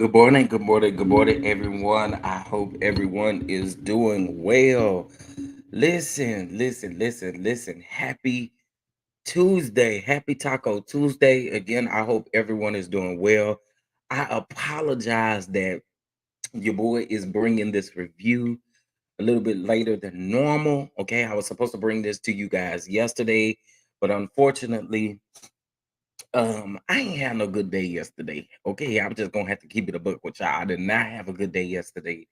Good morning, good morning, good morning, everyone. I hope everyone is doing well. Listen. Happy Tuesday. Happy Taco Tuesday. Again, I hope everyone is doing well. I apologize that your boy is bringing this review a little bit later than normal. Okay, I was supposed to bring this to you guys yesterday, but unfortunately, I ain't had no good day yesterday. Okay, I'm just gonna have to keep it a book with y'all. I did not have a good day yesterday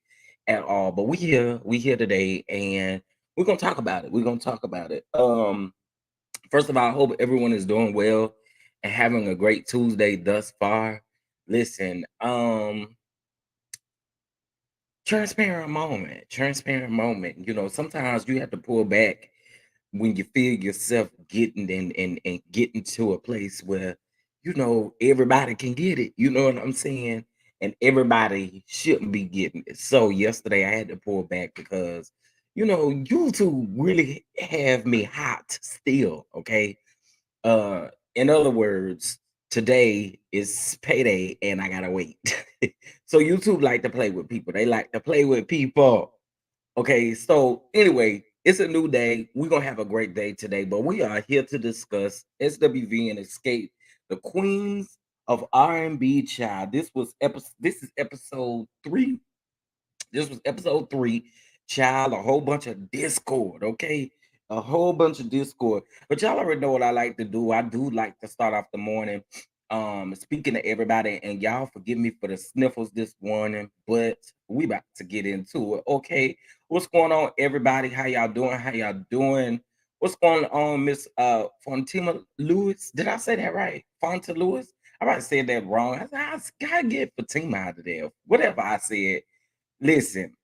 at all. But we here today, and we're gonna talk about it. We're gonna talk about it. First of all, I hope everyone is doing well and having a great Tuesday thus far. Listen, transparent moment. Sometimes you have to pull back when you feel yourself getting and getting to a place where everybody can get it. You know what I'm saying? And everybody shouldn't be getting it. So yesterday I had to pull back because YouTube really have me hot still. Okay. In other words, today is payday and I gotta wait. So YouTube like to play with people. They like to play with people. Okay, so anyway, it's a new day. We're gonna have a great day today, but we are here to discuss SWV and Escape, the Queens of R&B Child. This is episode 3. This was episode 3. Child, a whole bunch of Discord, okay? A whole bunch of Discord. But y'all already know what I like to do. I do like to start off the morning speaking to everybody, and y'all forgive me for the sniffles this morning, but we about to get into it. Okay. What's going on, everybody? How y'all doing? How y'all doing? What's going on, Miss Fontima Lewis? Did I say that right? Fonta Lewis? I might have said that wrong. I gotta get Fatima out of there. Whatever I said. Listen,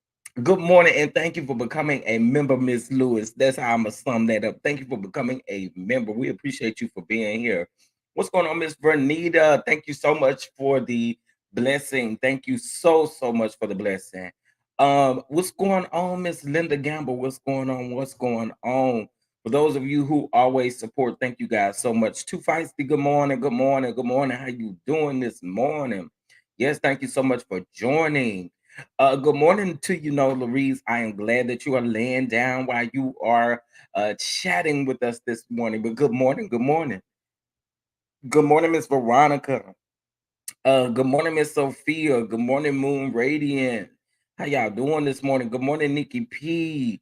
good morning and thank you for becoming a member, Miss Lewis. That's how I'm gonna sum that up. Thank you for becoming a member. We appreciate you for being here. What's going on, Miss Vernita? Thank you so much for the blessing. Thank you so much for the blessing. What's going on, Miss Linda Gamble? What's going on? What's going on? For those of you who always support, thank you guys so much. Too Feisty, good morning, good morning, good morning. How you doing this morning? Yes, thank you so much for joining. Good morning to you, Louise. I am glad that you are laying down while you are chatting with us this morning. But good morning, good morning. Good morning, Miss Veronica. Good morning, Miss Sophia. Good morning, Moon Radiant. How y'all doing this morning? Good morning, Nikki P.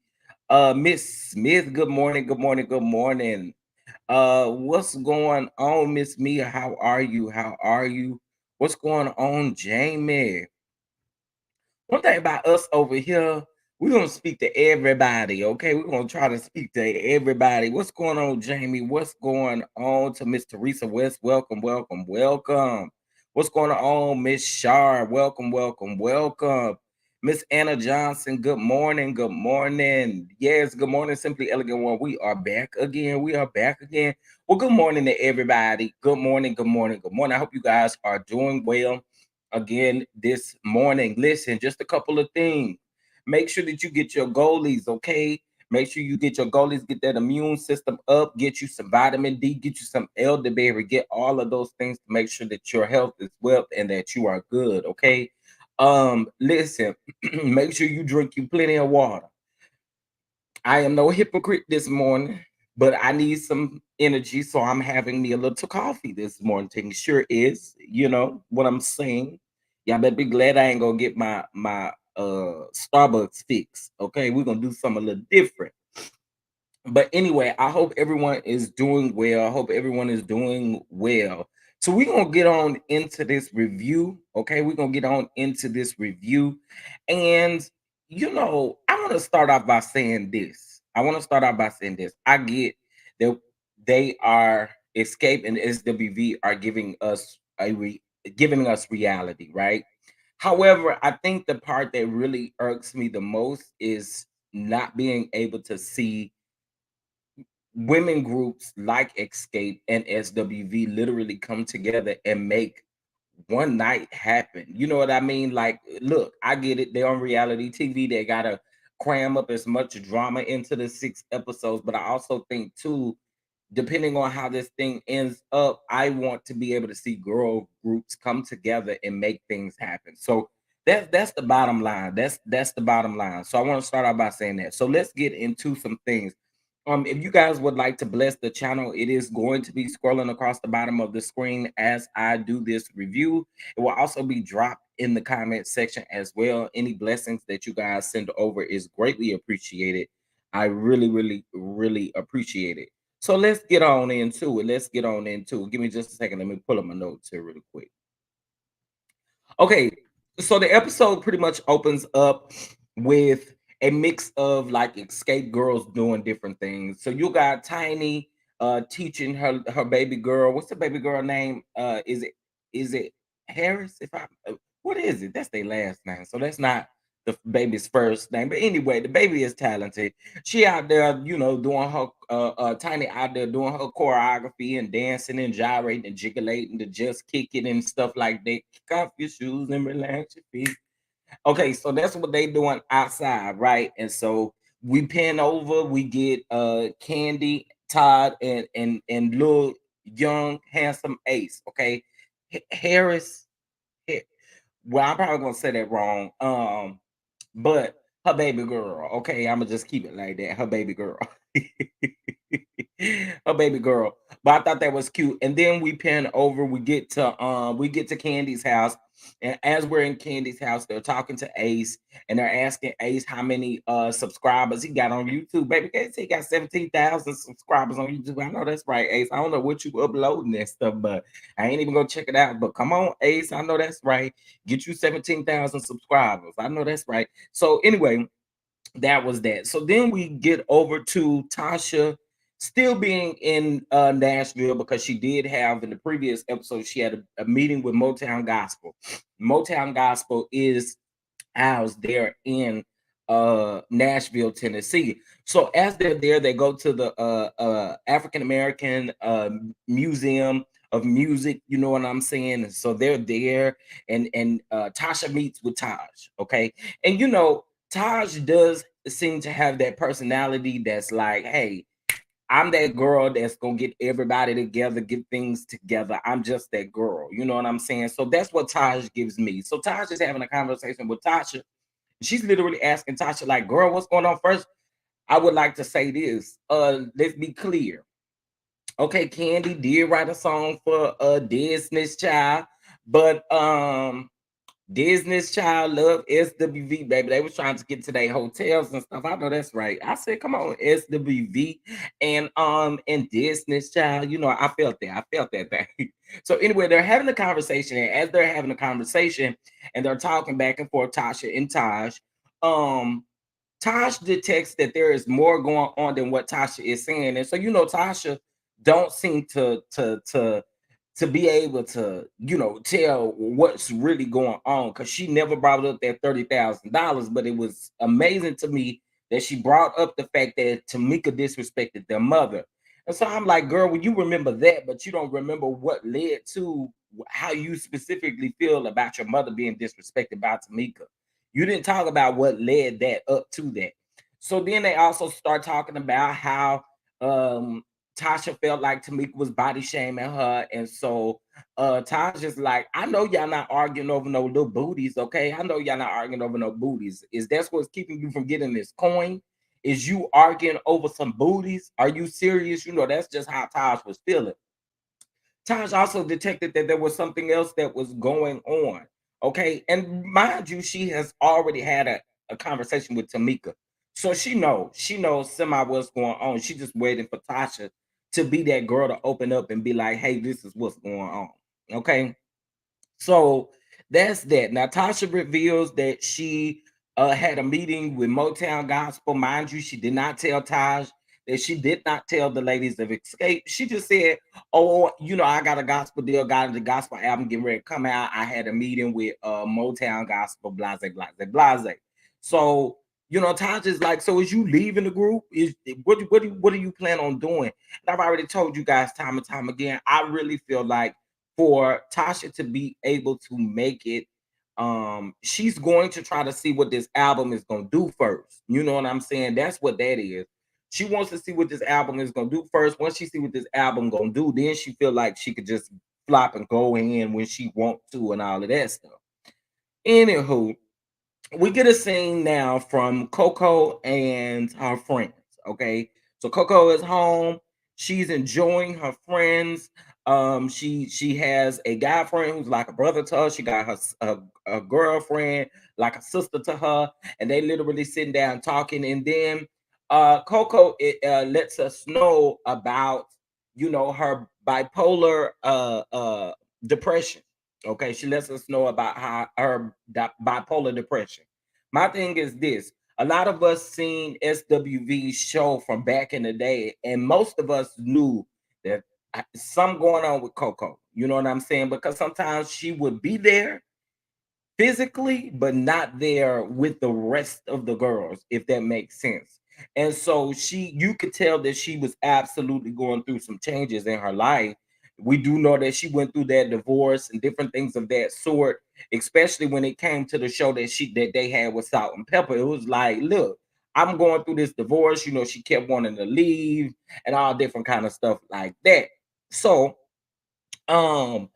Miss Smith, good morning, good morning, good morning. What's going on, Miss Mia? How are you? How are you? What's going on, Jamie? One thing about us over here, we're gonna speak to everybody, okay? We're gonna try to speak to everybody. What's going on, Jamie? What's going on to Miss Teresa West? Welcome, welcome, welcome. What's going on, Miss Shar? Welcome, welcome, welcome. Miss Anna Johnson, good morning, good morning. Yes, good morning, Simply Elegant One. We are back again. We are back again. Well, good morning to everybody. Good morning, good morning, good morning. I hope you guys are doing well again this morning. Listen, just a couple of things. Make sure that you get your goalies, okay? Make sure you get your goalies, get that immune system up, get you some vitamin D, get you some elderberry, get all of those things to make sure that your health is well and that you are good, okay? Listen, make sure you drink you plenty of water. I am no hypocrite this morning, but I need some energy, so I'm having me a little coffee this morning. Sure is, you know what I'm saying. Y'all better be glad I ain't gonna get my Starbucks fix. Okay, we're gonna do something a little different. But anyway, I hope everyone is doing well. I hope everyone is doing well. So we're gonna get on into this review. Okay, we're gonna get on into this review. And I want to start off by saying this. I get that they are Escape and SWV are giving us reality, right? However, I think the part that really irks me the most is not being able to see women groups like Escape and SWV literally come together and make one night happen. You know what I mean? Like, look, I get it. They're on reality TV. They gotta cram up as much drama into the 6 episodes. But I also think too depending on how this thing ends up, I want to be able to see girl groups come together and make things happen. So that's the bottom line. That's the bottom line. So I want to start out by saying that. So let's get into some things. If you guys would like to bless the channel, it is going to be scrolling across the bottom of the screen as I do this review. It will also be dropped in the comment section as well. Any blessings that you guys send over is greatly appreciated. I really, really, really appreciate it. So let's get on into it. Let's get on into it. Give me just a second. Let me pull up my notes here really quick. Okay, so the episode pretty much opens up with a mix of like escape girls doing different things. So you got Tiny teaching her baby girl. What's the baby girl name? Is it Harris? If I what is it? That's their last name. So that's not the baby's first name. But anyway, the baby is talented. She out there, doing her Tiny out there doing her choreography and dancing and gyrating and jiggling and just kicking and stuff like that. Kick off your shoes and relax your feet. Okay, so that's what they doing outside, right? And so we pan over, we get Candy, Todd, and little young handsome Ace. Okay, Harris. Well, I'm probably gonna say that wrong. But her baby girl, okay, I'ma just keep it like that. Her baby girl. Her baby girl. But I thought that was cute. And then we pan over, we get to Candy's house. And as we're in Candy's house, they're talking to Ace and they're asking Ace how many subscribers he got on YouTube. Baby, Ace, he got 17,000 subscribers on YouTube. I know that's right, Ace. I don't know what you uploading that stuff, but I ain't even gonna check it out. But come on, Ace. I know that's right. Get you 17,000 subscribers. I know that's right. So anyway, that was that. So then we get over to Tasha still being in Nashville because she did have in the previous episode, she had a meeting with Motown Gospel. Motown Gospel is housed there in Nashville, Tennessee. So as they're there, they go to the African American Museum of Music, you know what I'm saying? And so they're there and Tasha meets with Taj, okay? And Taj does seem to have that personality that's like, hey, I'm that girl that's gonna get everybody together, get things together. I'm just that girl. You know what I'm saying? So that's what Taj gives me. So Taj is having a conversation with Tasha. She's literally asking Tasha, like, girl, what's going on? First, I would like to say this. Let's be clear. Okay, Candy did write a song for Disney's Child, but Disney's Child love SWV, baby. They was trying to get to their hotels and stuff. I know that's right. I said, come on, SWV and Disney's Child. I felt that. I felt that thing. So anyway, they're having a conversation, and as they're having a conversation and they're talking back and forth, Tasha and Taj, um, Tasha detects that there is more going on than what Tasha is saying. And so, Tasha don't seem to be able to, tell what's really going on because she never brought up that $30,000. But it was amazing to me that she brought up the fact that Tamika disrespected their mother. And so I'm like, girl, when you remember that, but you don't remember what led to how you specifically feel about your mother being disrespected by Tamika. You didn't talk about what led that up to that. So then they also start talking about how Tasha felt like Tamika was body shaming her. And so Tasha's like, I know y'all not arguing over no little booties, okay? I know y'all not arguing over no booties. Is that's what's keeping you from getting this coin? Is you arguing over some booties? Are you serious? That's just how Taj was feeling. Taj also detected that there was something else that was going on. Okay. And mind you, she has already had a conversation with Tamika. So she knows semi what's going on. She just waiting for Tasha to be that girl to open up and be like, hey, this is what's going on. Okay. So that's that. Now Tasha reveals that she had a meeting with Motown Gospel. Mind you, she did not tell Taj that she did not tell the ladies of Escape. She just said, "Oh, I got a gospel deal, got the gospel album getting ready to come out. I had a meeting with Motown Gospel, blase, blase, blase." So Taj is like, "So is you leaving the group? Is what do you plan on doing?" And I've already told you guys time and time again. I really feel like for Tasha to be able to make it, she's going to try to see what this album is going to do first. You know what I'm saying? That's what that is. She wants to see what this album is gonna do first. Once she see what this album gonna do, then she feel like she could just flop and go in when she want to and all of that stuff. Anywho, we get a scene now from Coco and her friends. Okay, so Coco is home. She's enjoying her friends. She has a guy friend who's like a brother to her. She got a girlfriend like a sister to her, and they literally sitting down talking. And then Coco lets us know about her bipolar depression. Okay, she lets us know about how her bipolar depression. My thing is this: a lot of us seen SWV's show from back in the day, and most of us knew that something going on with Coco. You know what I'm saying? Because sometimes she would be there physically, but not there with the rest of the girls, if that makes sense. And so you could tell that she was absolutely going through some changes in her life. We do know that she went through that divorce and different things of that sort, especially when it came to the show that they had with Salt and Pepper. It was like, look, I'm going through this divorce. She kept wanting to leave and all different kind of stuff like that. So, um,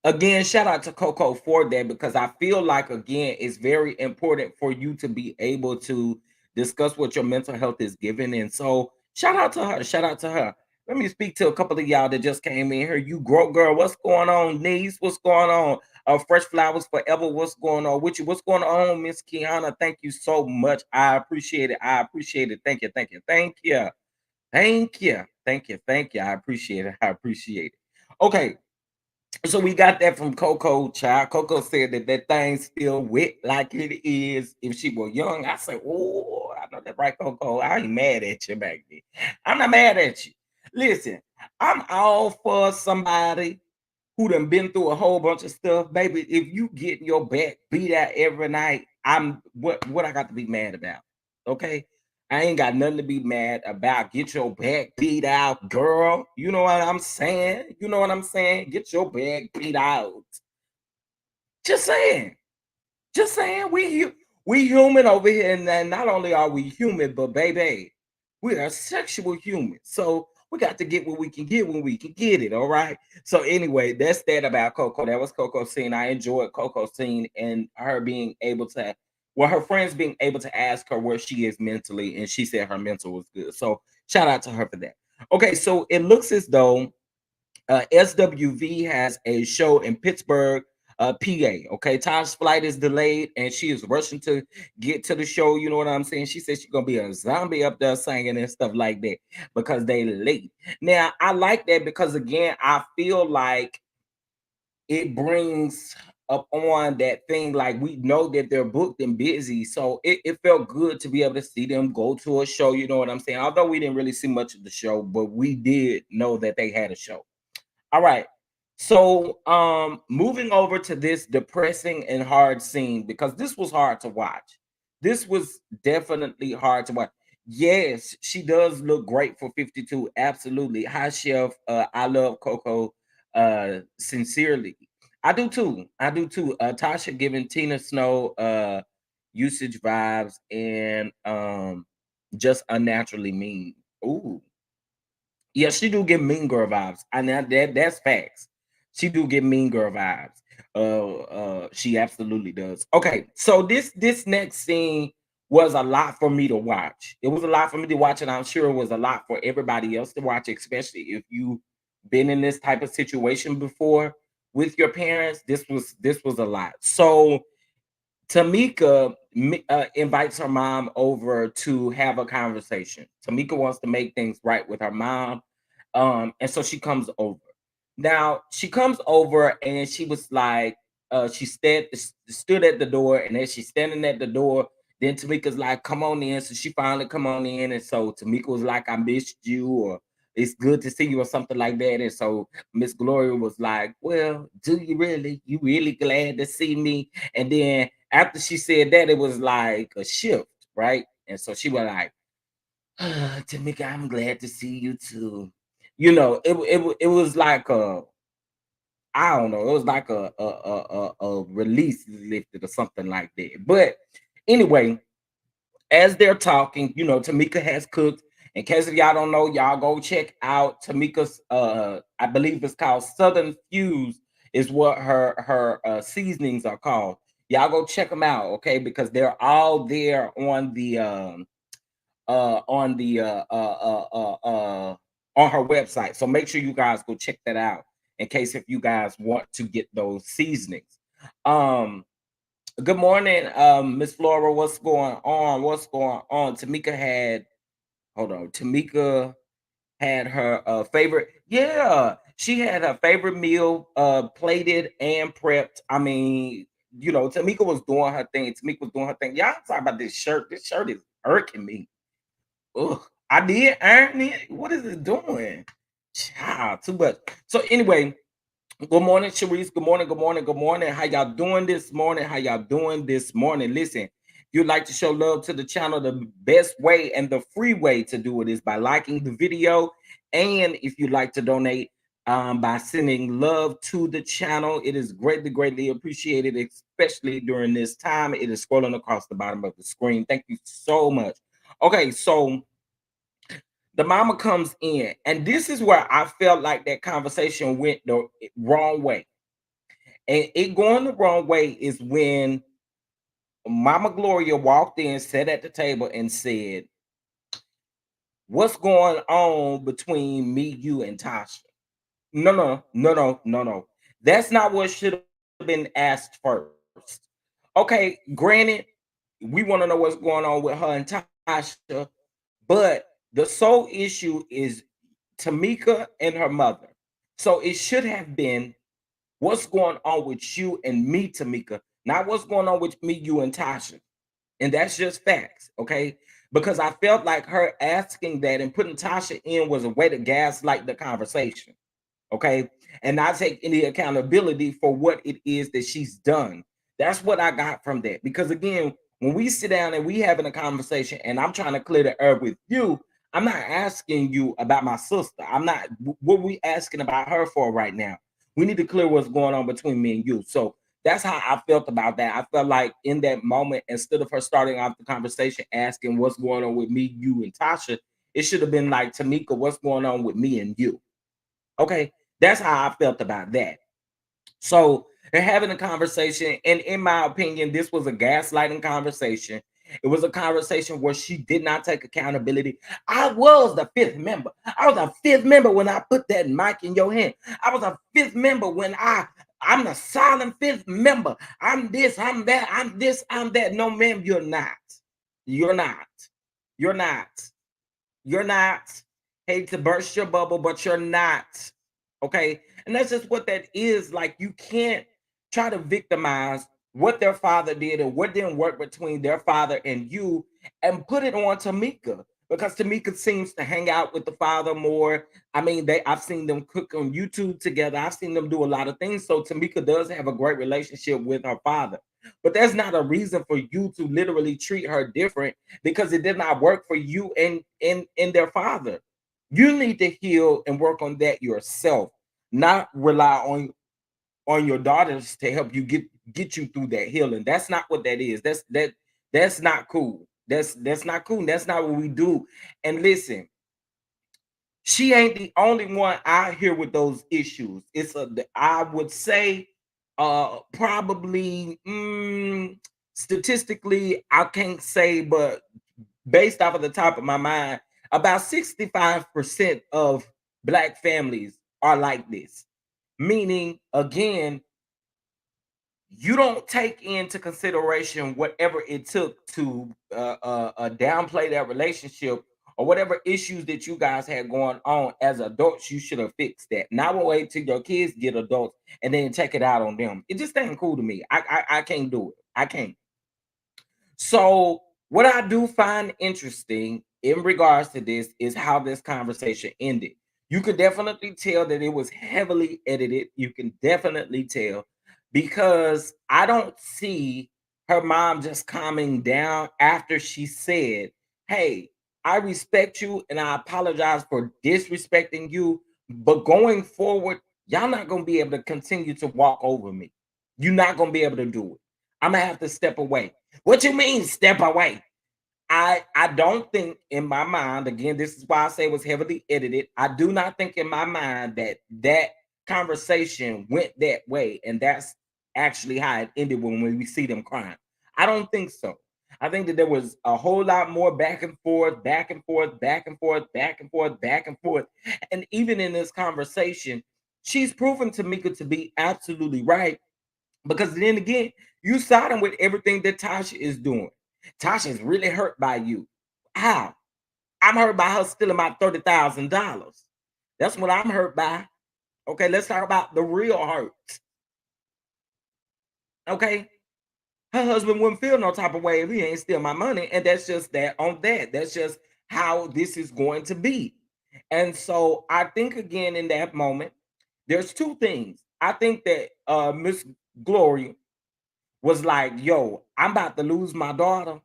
again, shout out to Coco for that, because I feel like, again, it's very important for you to be able to discuss what your mental health is giving. And so shout out to her. Shout out to her. Let me speak to a couple of y'all that just came in here. You grow girl, what's going on? Niece, what's going on? Fresh Flowers Forever, what's going on with you? What's going on, Miss Kiana? Thank you so much. I appreciate it. I appreciate it. Thank you. Thank you. Thank you. Thank you. Thank you. Thank you. I appreciate it. I appreciate it. Okay, so we got that from Coco, child. Coco said that that thing still wet like it is if she were young. I said, oh, I know that right, Coco. I ain't mad at you back then. I'm not mad at you. Listen, I'm all for somebody who done been through a whole bunch of stuff, baby. If you getting your back beat out every night, I'm what I got to be mad about. Okay. I ain't got nothing to be mad about. Get your back beat out, girl. You know what I'm saying? You know what I'm saying? Get your back beat out. Just saying. Just saying, we human over here, and then not only are we human, but baby, we are sexual humans. So we got to get what we can get when we can get it. All right. So anyway, that's that about Coco. That was Coco's scene. I enjoyed Coco's scene and her being able to, well, her friends being able to ask her where she is mentally, and she said her mental was good. So shout out to her for that. Okay, so it looks as though SWV has a show in Pittsburgh, PA. Okay, Tosh's flight is delayed, and she is rushing to get to the show. You know what I'm saying? She said she's gonna be a zombie up there singing and stuff like that because they late. Now, I like that because again, I feel like it brings up on that thing, like we know that they're booked and busy, so it felt good to be able to see them go to a show. You know what I'm saying? Although we didn't really see much of the show, but we did know that they had a show. All right. So, moving over to this depressing and hard scene, because this was hard to watch. This was definitely hard to watch. Yes, she does look great for 52. Absolutely. Hi, Chef. I love Coco sincerely. I do too. I do too. Tasha giving Tina Snow usage vibes and just unnaturally mean. Ooh. Yeah, she do get mean girl vibes. I know that's facts. She do get mean girl vibes. She absolutely does. Okay, so this next scene was a lot for me to watch. It was a lot for me to watch, and I'm sure it was a lot for everybody else to watch, especially if you been in this type of situation before with your parents. This was a lot. So Tamika invites her mom over to have a conversation. Tamika wants to make things right with her mom, and so she comes over. Now she comes over and she was like, she stood at the door, and as she's standing at the door, then Tamika's like, "Come on in." So she finally come on in, and so Tamika was like, "I missed you," or "It's good to see you," or something like that. And so Miss Gloria was like, "Well, do you really? You really glad to see me?" And then after she said that, it was like a shift, right? And so she was like, Tamika, I'm glad to see you too. It was like a, I don't know, it was like a release lifted or something like that. But anyway, as they're talking, Tamika has cooked In case of y'all don't know, y'all go check out Tamika's I believe it's called Southern Fuse is what her seasonings are called. Y'all go check them out, okay? Because they're all there on the on her website. So make sure you guys go check that out in case if you guys want to get those seasonings. Um Good morning, Miss Flora. What's going on? What's going on? Tamika had hold on. Tamika had her favorite. Yeah, she had her favorite meal plated and prepped. I mean, Tamika was doing her thing. Tamika was doing her thing. Y'all talk about this shirt. This shirt is irking me. Ugh, I did earn it. What is it doing? Child, too much. So anyway, good morning, Sharice. Good morning, good morning, good morning. How y'all doing this morning? How y'all doing this morning? Listen, if you'd like to show love to the channel, the best way and the free way to do it is by liking the video. And if you'd like to donate by sending love to the channel, it is greatly, greatly appreciated, especially during this time. It is scrolling across the bottom of the screen. Thank you so much. Okay, so the mama comes in, and this is where I felt like that conversation went the wrong way. And it going the wrong way is when Mama Gloria walked in, sat at the table, and said, "What's going on between me, you, and Tasha?" No, no, no, no, no, no. That's not what should have been asked first. Okay, granted, we want to know what's going on with her and Tasha, but the sole issue is Tamika and her mother. So it should have been what's going on with you and me, Tamika, not what's going on with me, you, and Tasha. And that's just facts, okay? Because I felt like her asking that and putting Tasha in was a way to gaslight the conversation, okay, and not take any accountability for what it is that she's done. That's what I got from that. Because again, when we sit down and we having a conversation and I'm trying to clear the air with you, I'm not asking you about my sister. I'm not what we asking about her for right now. We need to clear what's going on between me and you. So that's how I felt about that. I felt like in that moment, instead of her starting off the conversation asking what's going on with me, you, and Tasha, it should have been like, Tamika, what's going on with me and you? Okay, that's how I felt about that. So they're having a conversation, and in my opinion, this was a gaslighting conversation. It was a conversation where she did not take accountability. I was the fifth member. I was a fifth member when I put that mic in your hand. I was a fifth member when I'm the silent fifth member. I'm this, I'm that, I'm this, I'm that. No, ma'am, you're not. You're not. You're not. You're not. Hate to burst your bubble, but you're not. Okay. And that's just what that is. Like, you can't try to victimize what their father did and what didn't work between their father and you and put it on Tamika, because Tamika seems to hang out with the father more. I mean, I've seen them cook on YouTube together. I've seen them do a lot of things. So Tamika does have a great relationship with her father. But that's not a reason for you to literally treat her different because it did not work for you and their father. You need to heal and work on that yourself, not rely on your daughters to help you get you through that healing. That's not what that is. That's not cool. That's not cool. That's not what we do. And listen, she ain't the only one out here with those issues. I would say probably statistically, I can't say, but based off of the top of my mind, about 65% of Black families are like this. Meaning, again, you don't take into consideration whatever it took to downplay that relationship or whatever issues that you guys had going on as adults. You should have fixed that. Not wait till your kids get adults and then take it out on them. It just ain't cool to me. I can't do it. I can't. So, what I do find interesting in regards to this is how this conversation ended. You could definitely tell that it was heavily edited. You can definitely tell because I don't see her mom just calming down after she said, "Hey, I respect you and I apologize for disrespecting you, but going forward, y'all not going to be able to continue to walk over me. You're not going to be able to do it. I'm going to have to step away." What you mean step away? I don't think in my mind, again, this is why I say it was heavily edited. I do not think in my mind that that conversation went that way, and that's actually how it ended when we see them crying. I don't think so. I think that there was a whole lot more back and forth, back and forth, back and forth, back and forth, back and forth. And even in this conversation, she's proven Tamika to be absolutely right. Because then again, you siding with everything that Tasha is doing. Tasha is really hurt by you. How? I'm hurt by her stealing my $30,000. That's what I'm hurt by. Okay, let's talk about the real hurt. Okay, her husband wouldn't feel no type of way if he ain't steal my money, and that's just that on that. That's just how this is going to be. And so I think again in that moment, there's two things. I think that Miss Gloria was like, yo, I'm about to lose my daughter.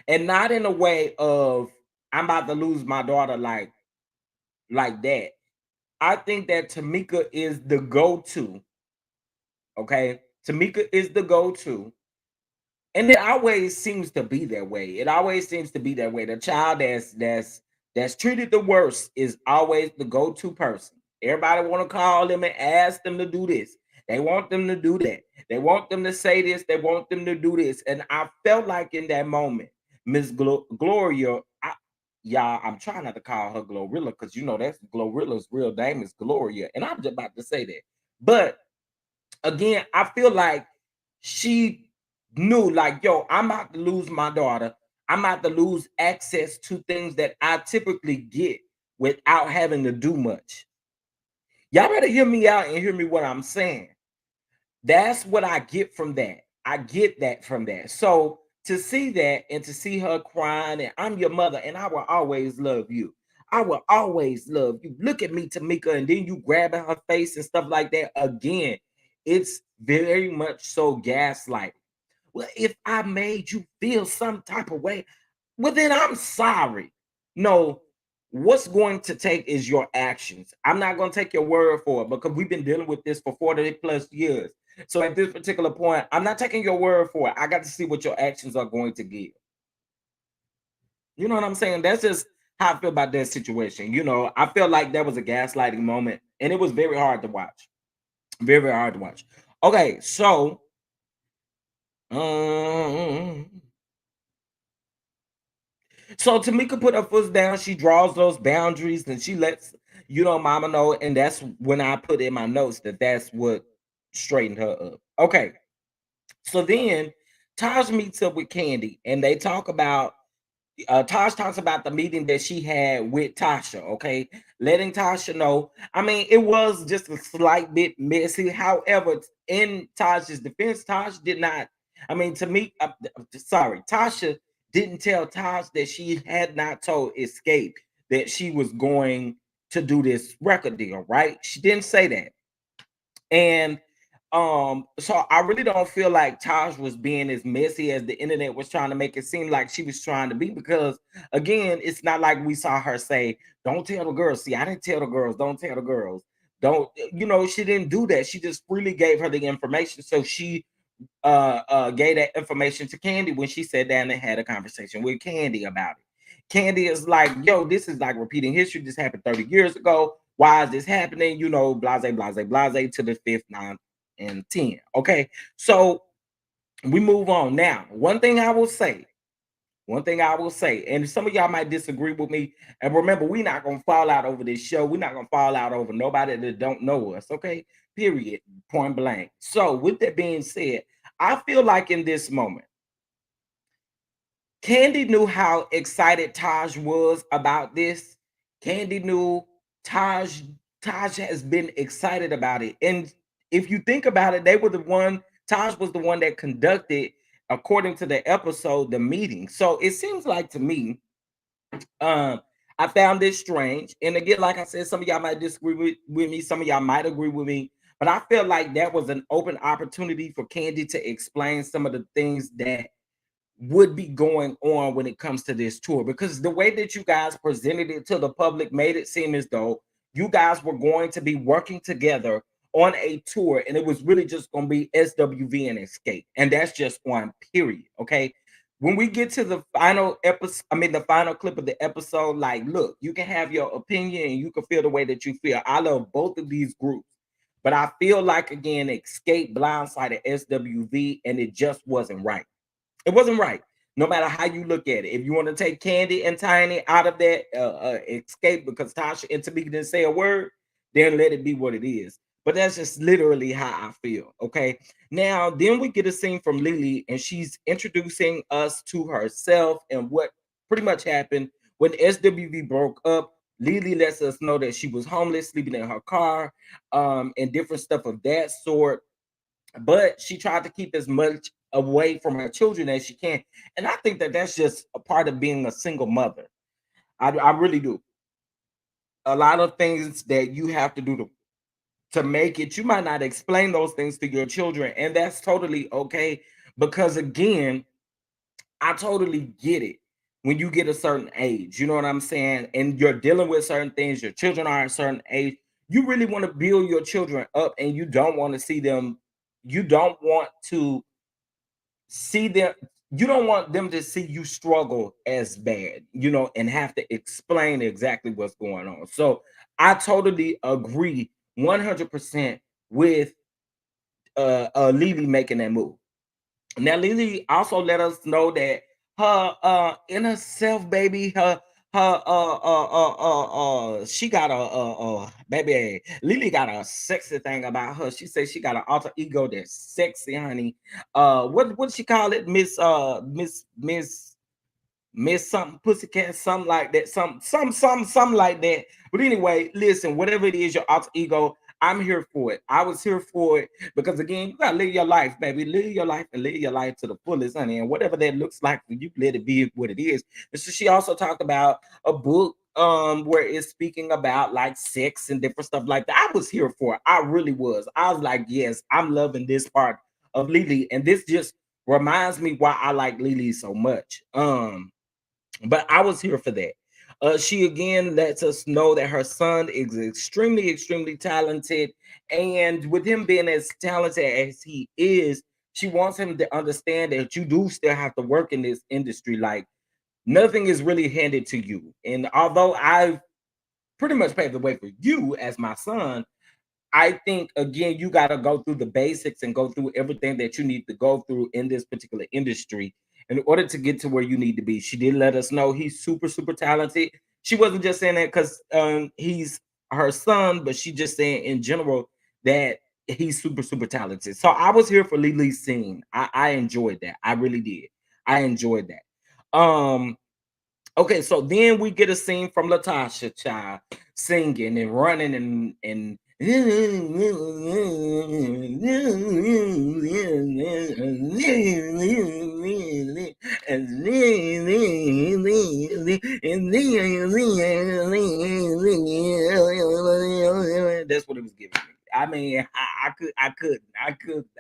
And not in a way of I'm about to lose my daughter like that. I think that Tamika is the go-to. Okay. Tamika is the go-to. And it always seems to be that way. It always seems to be that way. The child that's treated the worst is always the go-to person. Everybody want to call them and ask them to do this. They want them to do that. They want them to say this. They want them to do this. And I felt like in that moment, Miss Gloria, y'all, I'm trying not to call her Glorilla because you know that's Glorilla's real name is Gloria, and I'm just about to say that. But again, I feel like she knew, like, yo, I'm about to lose my daughter. I'm about to lose access to things that I typically get without having to do much. Y'all better hear me out and hear me what I'm saying. That's what I get from that. I get that from that. So to see that and to see her crying, and I'm your mother, and I will always love you. I will always love you. Look at me, Tamika, and then you grabbing her face and stuff like that. Again, it's very much so gaslight. Well, if I made you feel some type of way, well, then I'm sorry. No, what's going to take is your actions. I'm not going to take your word for it because we've been dealing with this for 40 plus years. So at this particular point, I'm not taking your word for it. I got to see what your actions are going to give. You know what I'm saying? That's just how I feel about that situation. You know, I feel like that was a gaslighting moment and it was very hard to watch. Very, very hard to watch. Okay, so um so Tamika put her foot down. She draws those boundaries and she lets mama know. And that's when I put in my notes that that's what straightened her up. Okay. So then Taj meets up with Candy and they talk about Tosh talks about the meeting that she had with Tasha, okay? Letting Tasha know. I mean, it was just a slight bit messy. However, in Tasha's defense, Tosh did not. I mean, to me, sorry, Tasha didn't tell Tosh that she had not told Escape that she was going to do this record deal, right? She didn't say that. And so I really don't feel like Taj was being as messy as the internet was trying to make it seem like she was trying to be, because again, it's not like we saw her say, don't tell the girls. See, I didn't tell the girls, don't tell the girls. Don't, she didn't do that. She just freely gave her the information. So she gave that information to Candy when she sat down and had a conversation with Candy about it. Candy is like, yo, this is like repeating history. This happened 30 years ago. Why is this happening? Blase, blase, blase to the fifth, ninth, and 10. Okay. So we move on. Now, one thing I will say, and some of y'all might disagree with me. And remember, we're not gonna fall out over this show. We're not gonna fall out over nobody that don't know us. Okay. Period. Point blank. So with that being said, I feel like in this moment, Candy knew how excited Taj was about this. Candy knew Taj Taj has been excited about it. And if you think about it, Taj was the one that conducted, according to the episode, the meeting. So it seems like to me, um, I found this strange. And again, like I said, some of y'all might disagree with me, some of y'all might agree with me, but I feel like that was an open opportunity for Candy to explain some of the things that would be going on when it comes to this tour, because the way that you guys presented it to the public made it seem as though you guys were going to be working together on a tour, and it was really just going to be SWV and Escape, and that's just one period. Okay, when we get to the final episode, I mean the final clip of the episode, like, look, you can have your opinion and you can feel the way that you feel. I love both of these groups, but I feel like again, Escape blindsided SWV, and it just wasn't right. It wasn't right. No matter how you look at it. If you want to take Candy and Tiny out of that Escape because Tasha and Tamika didn't say a word, then let it be what it is. But that's just literally how I feel. Okay. Now, then we get a scene from Lily, and she's introducing us to herself and what pretty much happened when SWV broke up. Lily lets us know that she was homeless, sleeping in her car, and different stuff of that sort, but she tried to keep as much away from her children as she can. And I think that that's just a part of being a single mother. I really do. A lot of things that you have to do to make it, you might not explain those things to your children, and that's totally okay. Because again, I totally get it when you get a certain age, you know what I'm saying? And you're dealing with certain things, your children are a certain age. You really want to build your children up, and you don't want to see them, you don't want to see them, you don't want them to see you struggle as bad, and have to explain exactly what's going on. So I totally agree 100% with Lily making that move. Now, Lily also let us know that her inner self, baby, she got baby. Lily got a sexy thing about her. She says she got an alter ego that's sexy, honey. What she call it, Miss something, pussycat, something like that, something like that. But anyway, listen, whatever it is, your alter ego, I'm here for it. I was here for it because again, you gotta live your life, baby. Live your life and live your life to the fullest, honey. And whatever that looks like for you, let it be what it is. And so she also talked about a book where it's speaking about like sex and different stuff like that. I was here for it. I really was. I was like, yes, I'm loving this part of Lily. And this just reminds me why I like Lily so much. But I was here for that. She again lets us know that her son is extremely, extremely talented. And with him being as talented as he is, she wants him to understand that you do still have to work in this industry. Like nothing is really handed to you. And although I've pretty much paved the way for you as my son, I think again, you got to go through the basics and go through everything that you need to go through in this particular industry in order to get to where you need to be. She did let us know he's super, super talented. She wasn't just saying that because he's her son, but she just saying in general that he's super, super talented. So I was here for Lily's scene. I enjoyed that. I really did. I enjoyed that. Okay, so then we get a scene from Latasha Child singing and running and that's what it was giving me. I mean, I couldn't.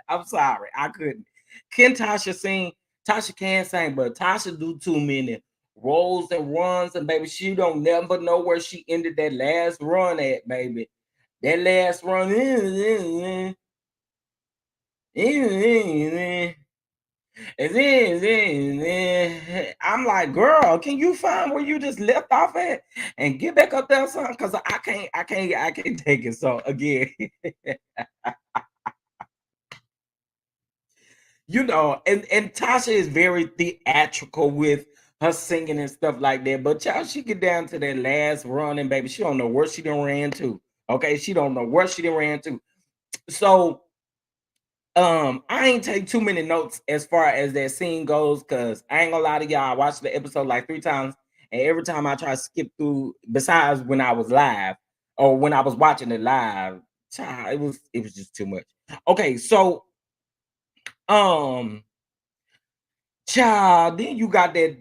I'm sorry, I couldn't. Can Tasha sing? Tasha can sing, but Tasha do too many rolls and runs, and baby, she don't never know where she ended that last run at, baby. That last run, I'm like, girl, can you find where you just left off at and get back up there, son? Because I can't take it. So again, and Tasha is very theatrical with her singing and stuff like that. But child, she get down to that last run, and baby, she don't know where she done ran to. Okay, she don't know where she done ran to. So I ain't take too many notes as far as that scene goes, because I ain't gonna lie to y'all. I watched the episode like 3 times, and every time I try to skip through, besides when I was live or when I was watching it live, child, it was just too much. Okay, so um child, then you got that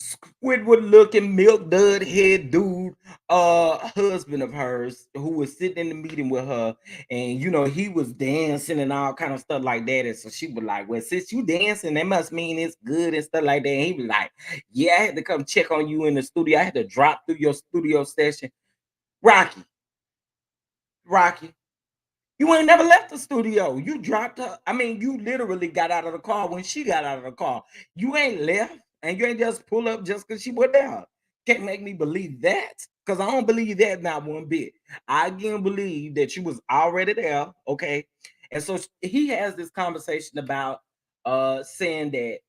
Squidward looking milk dud head dude, husband of hers, who was sitting in the meeting with her, and he was dancing and all kind of stuff like that. And so she was like, well, since you dancing, that must mean it's good and stuff like that. And he was like, yeah, I had to come check on you in the studio. I had to drop through your studio session. Rocky, Rocky. You ain't never left the studio. You dropped her. I mean, you literally got out of the car when she got out of the car. You ain't left, and you ain't just pull up just because she was there. Can't make me believe that, because I don't believe that not one bit. I again believe that you was already there, okay? And so he has this conversation about saying that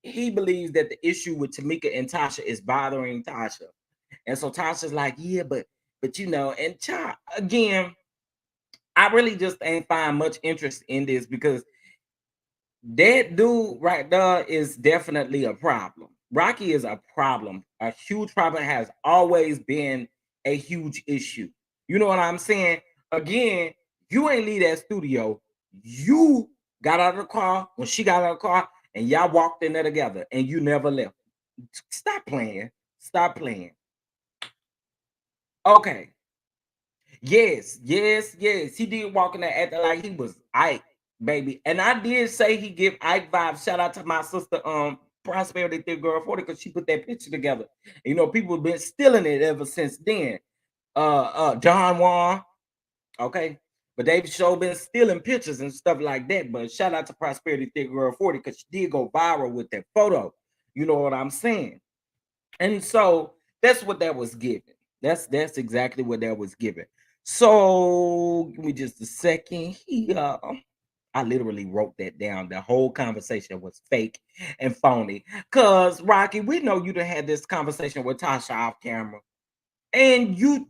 he believes that the issue with Tamika and Tasha is bothering Tasha. And so Tasha's like, yeah, but you know, and again, I really just ain't find much interest in this because that dude right there is definitely a problem. Rocky is a problem, a huge problem, has always been a huge issue. You know what I'm saying? Again, you ain't leave that studio. You got out of the car when she got out of the car, and y'all walked in there together, and you never left. Stop playing. Stop playing. Okay. Yes, yes, yes. He did walk in there acting like he was Ike, baby. And I did say he give Ike vibes. Shout out to my sister, Prosperity Thick Girl 40, because she put that picture together. You know, people have been stealing it ever since then. John Juan, okay. But they've sure been stealing pictures and stuff like that. But shout out to Prosperity Thick Girl 40, because she did go viral with that photo. You know what I'm saying? And so that's what that was given. That's exactly what that was given. So give me just a second here. I literally wrote that down. The whole conversation was fake and phony. Cause Rocky, we know you done had this conversation with Tasha off camera. And you,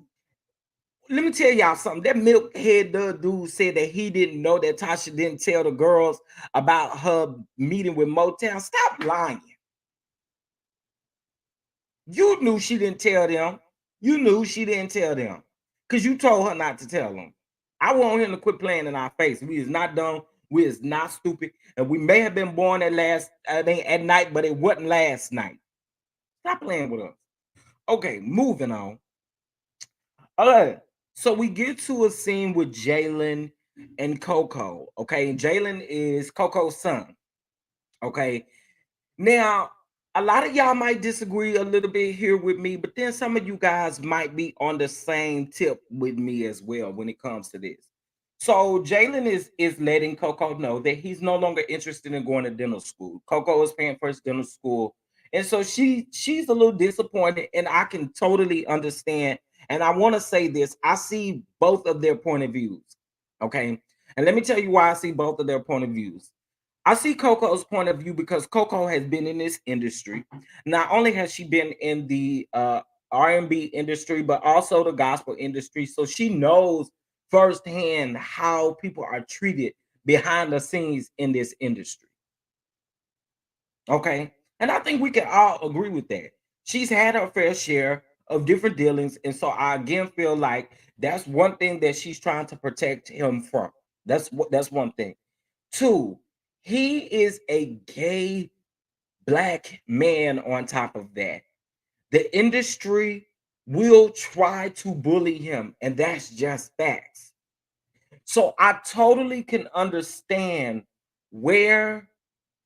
let me tell y'all something. That milkhead dude said that he didn't know that Tasha didn't tell the girls about her meeting with Motown. Stop lying. You knew she didn't tell them. You knew she didn't tell them because you told her not to tell them. I want him to quit playing in our face. We is not dumb. We is not stupid. And we may have been born at night, but it wasn't last night. Stop playing with us. Okay, moving on. All right. So we get to a scene with Jalen and Coco. Okay, Jalen is Coco's son. Okay, now, a lot of y'all might disagree a little bit here with me, but then some of you guys might be on the same tip with me as well when it comes to this. So Jalen is letting Coco know that he's no longer interested in going to dental school. Coco is paying for his dental school, and so she's a little disappointed, and I can totally understand. And I want to say this: I see both of their point of views. Okay, and let me tell you why I see both of their point of views. I see Coco's point of view because Coco has been in this industry. Not only has she been in the R&B industry, but also the gospel industry. So she knows firsthand how people are treated behind the scenes in this industry. Okay. And I think we can all agree with that. She's had her fair share of different dealings. And so I again feel like that's one thing that she's trying to protect him from. That's one thing. Two, he is a gay black man on top of that. The industry will try to bully him, and that's just facts. So I totally can understand where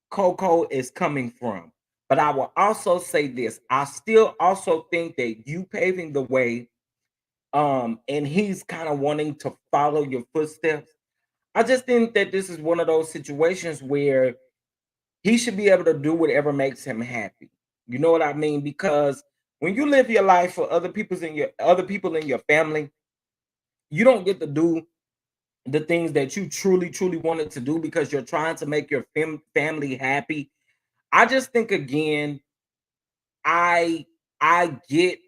Coco is coming from. But I will also say this. I still also think that you paving the way, and he's kind of wanting to follow your footsteps. I just think that this is one of those situations where he should be able to do whatever makes him happy. You know what I mean? Because when you live your life for other people in your family, you don't get to do the things that you truly wanted to do because you're trying to make your family happy. I just think again, I I get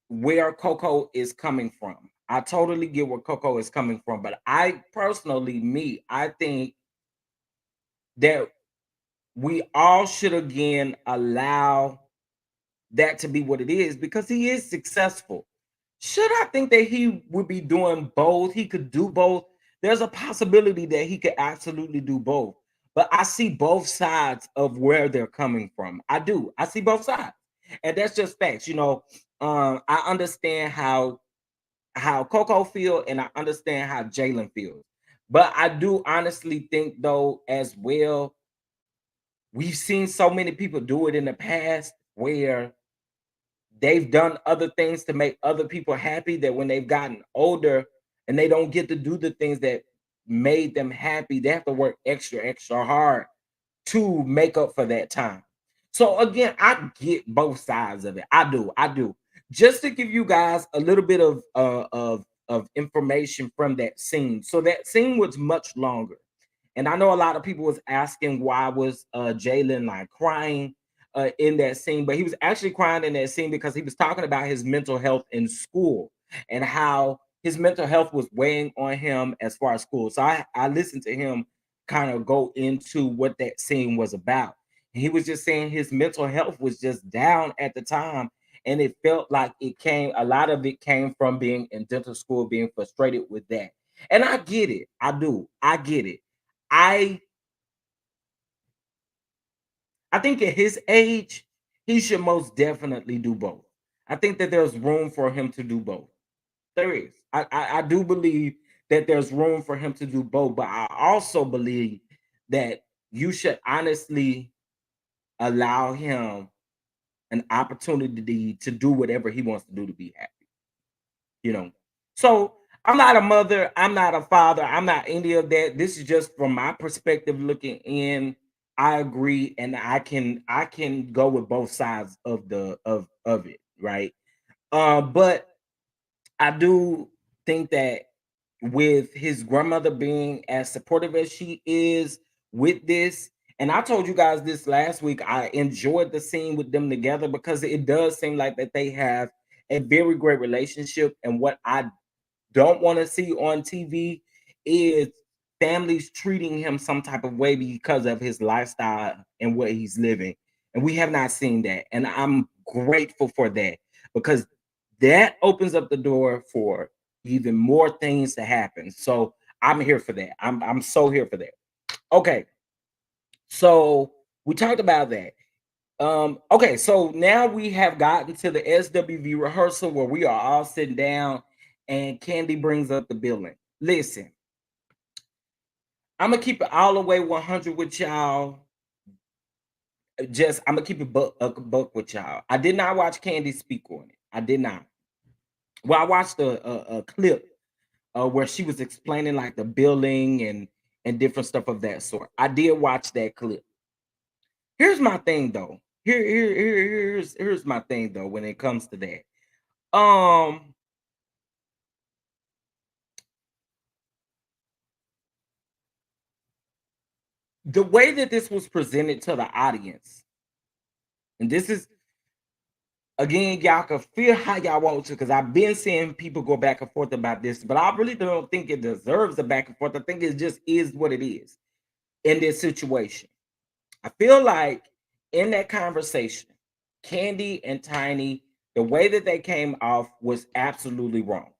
where Coco is coming from. I totally get where Coco is coming from, but I personally, I think that we all should again allow that to be what it is because he is successful. Should I think that he would be doing both? He could do both. There's a possibility that he could absolutely do both. But I see both sides of where they're coming from. I do. I see both sides. And that's just facts. I understand how Coco feel and I understand how Jalen feels. But I do honestly think though as well, we've seen so many people do it in the past where they've done other things to make other people happy that when they've gotten older and they don't get to do the things that made them happy. They have to work extra, extra hard to make up for that time. So again, I get both sides of it. I do. I do. Just to give you guys a little bit of information from that scene. So that scene was much longer. And I know a lot of people was asking why was Jalen like crying in that scene, but he was actually crying in that scene because he was talking about his mental health in school and how his mental health was weighing on him as far as school. So I listened to him kind of go into what that scene was about. And he was just saying his mental health was just down at the time. And it felt like a lot of it came from being in dental school, being frustrated with that. And I get it. I do. I get it. I I think at his age, he should most definitely do both. I think that there's room for him to do both. There is. I do believe that there's room for him to do both, but I also believe that you should honestly allow him an opportunity to do whatever he wants to do to be happy, you know. So I'm not a mother, I'm not a father, I'm not any of that. This is just from my perspective looking in. I agree, and I can go with both sides of of it, right? But I do think that with his grandmother being as supportive as she is with this, and I told you guys this last week, I enjoyed the scene with them together because it does seem like that they have a very great relationship. And what I don't want to see on TV is families treating him some type of way because of his lifestyle and what he's living. And we have not seen that. And I'm grateful for that because that opens up the door for even more things to happen. So I'm here for that. I'm so here for that. Okay. So we talked about that. Okay, so now we have gotten to the SWV rehearsal where we are all sitting down and Candy brings up the billing. Listen, I'm gonna keep it all the way 100 with y'all. Just I'm gonna keep it a buck with y'all. I did not watch Candy speak on it. I did not. Well, I watched a clip where she was explaining like the billing and different stuff of that sort. I did watch that clip. Here's my thing though. Here's my thing though when it comes to that. Um, the way that this was presented to the audience, and this is again, y'all can feel how y'all want to, because I've been seeing people go back and forth about this, but I really don't think it deserves a back and forth. I think it just is what it is in this situation. I feel like in that conversation, Candy and Tiny, the way that they came off was absolutely wrong.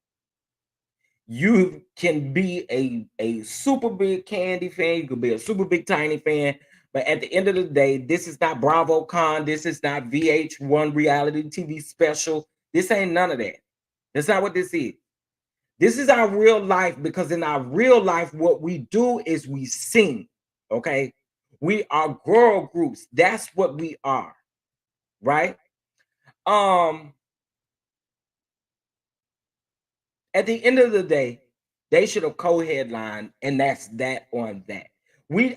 You can be a super big Candy fan, you could be a super big Tiny fan, but at the end of the day, this is not BravoCon, this is not VH1 reality TV special. This ain't none of that. That's not what this is. This is our real life, because in our real life, what we do is we sing. Okay, we are girl groups. That's what we are, right? Um, At the end of the day, they should have co-headlined, and that's that on that.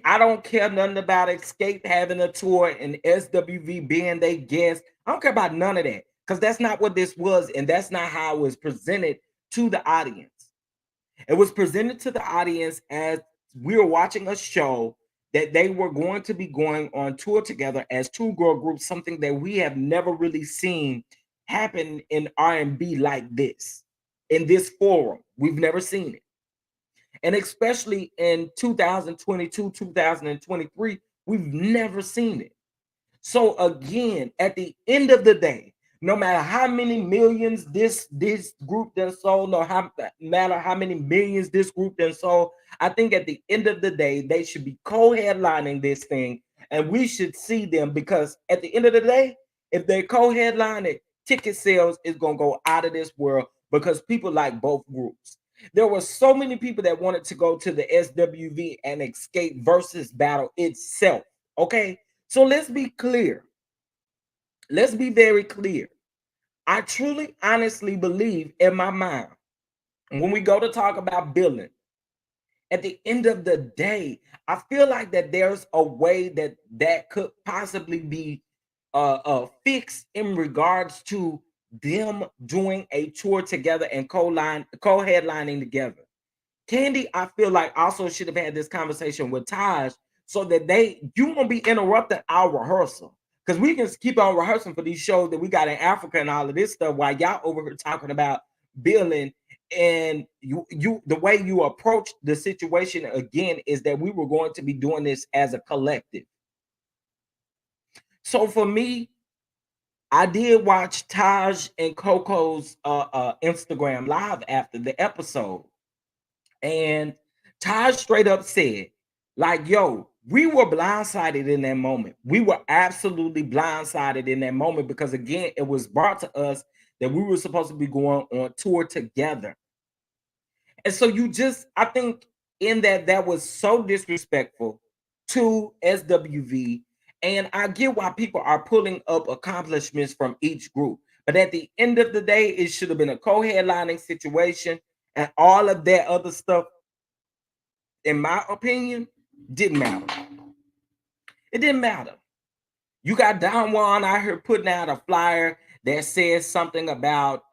I don't care nothing about Escape having a tour and SWV being their guest. I don't care about none of that, because that's not what this was, and that's not how it was presented to the audience. It was presented to the audience as we were watching a show that they were going to be going on tour together as two girl groups, something that we have never really seen happen in R&B like this, in this forum. We've never seen it. And especially in 2022, 2023, we've never seen it. So again, at the end of the day, no matter how many millions this group done sold, no matter how many millions this group done sold, I think at the end of the day, they should be co-headlining this thing, and we should see them, because at the end of the day, if they co-headline it, ticket sales is gonna go out of this world, because people like both groups. There were so many people that wanted to go to the SWV and Escape versus battle itself. Okay, so let's be clear. Let's be very clear. I truly, honestly believe in my mind when we go to talk about billing, at the end of the day, I feel like that there's a way that that could possibly be fixed in regards to them doing a tour together and co-headlining together. Candy, I feel like also should have had this conversation with Taj so that you won't be interrupting our rehearsal. Because we can keep on rehearsing for these shows that we got in Africa and all of this stuff while y'all over here talking about billing. And the way you approach the situation again is that we were going to be doing this as a collective. So for me, I did watch Taj and Coco's Instagram live after the episode. And Taj straight up said, like, yo, we were blindsided in that moment. We were absolutely blindsided in that moment because, again, it was brought to us that we were supposed to be going on tour together. And so I think in that was so disrespectful to SWV. And I get why people are pulling up accomplishments from each group. But at the end of the day, it should have been a co-headlining situation, and all of that other stuff, in my opinion, didn't matter. It didn't matter. You got Don Juan out here putting out a flyer that says something about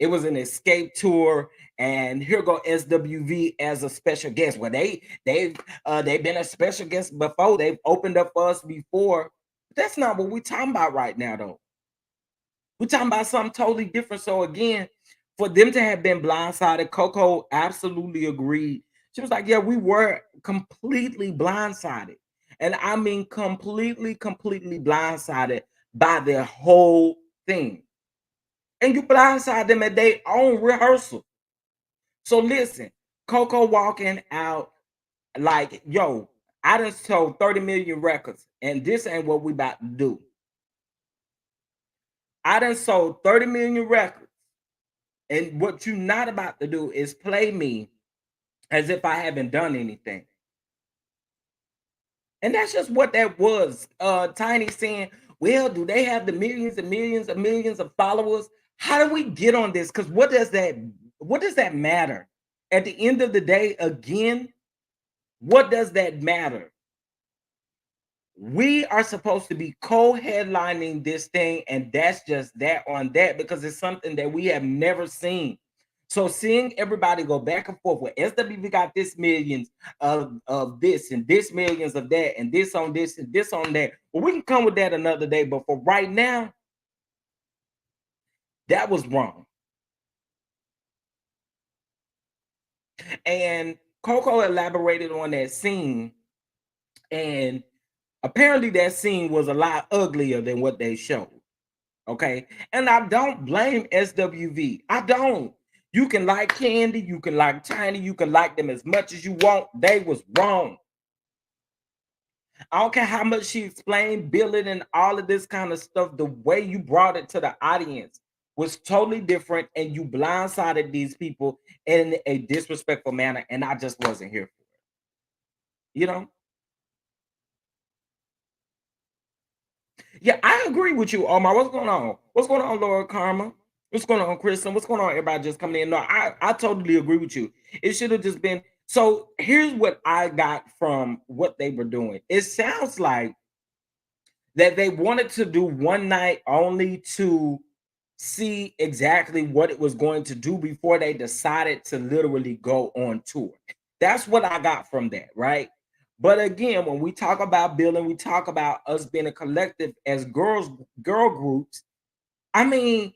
it was an escape tour, and here go SWV as a special guest. Well, they've been a special guest before. They've opened up for us before. That's not what we're talking about right now, though. We're talking about something totally different. So again, for them to have been blindsided, Coco absolutely agreed. She was like, yeah, we were completely blindsided. And I mean completely blindsided by their whole thing. And you blindside them at their own rehearsal. So listen, Coco walking out like, yo, I done sold 30 million records, and this ain't what we about to do. I done sold 30 million records. And what you're not about to do is play me as if I haven't done anything. And that's just what that was. Tiny saying, well, do they have the millions and millions of followers? How do we get on this? Because what does that matter? At the end of the day, again, what does that matter? We are supposed to be co-headlining this thing, and that's just that on that because it's something that we have never seen. So seeing everybody go back and forth with SWV got this millions of this and this millions of that and this on this and this on that. Well, we can come with that another day, but for right now, that was wrong. And Coco elaborated on that scene, and apparently that scene was a lot uglier than what they showed. Okay. And I don't blame SWV. I don't. You can like Candy, you can like Tiny, you can like them as much as you want. They was wrong. I don't care how much she explained billing and all of this kind of stuff. The way you brought it to the audience was totally different, and you blindsided these people in a disrespectful manner. And I just wasn't here for it. You know? Yeah, I agree with you, Omar. What's going on? What's going on, Laura Karma? What's going on, Kristen? What's going on, everybody just coming in? No, I totally agree with you. It should have just been. So here's what I got from what they were doing. It sounds like that they wanted to do one night only to see exactly what it was going to do before they decided to literally go on tour. That's what I got from that, right? But again, when we talk about building, we talk about us being a collective as girl groups. I mean,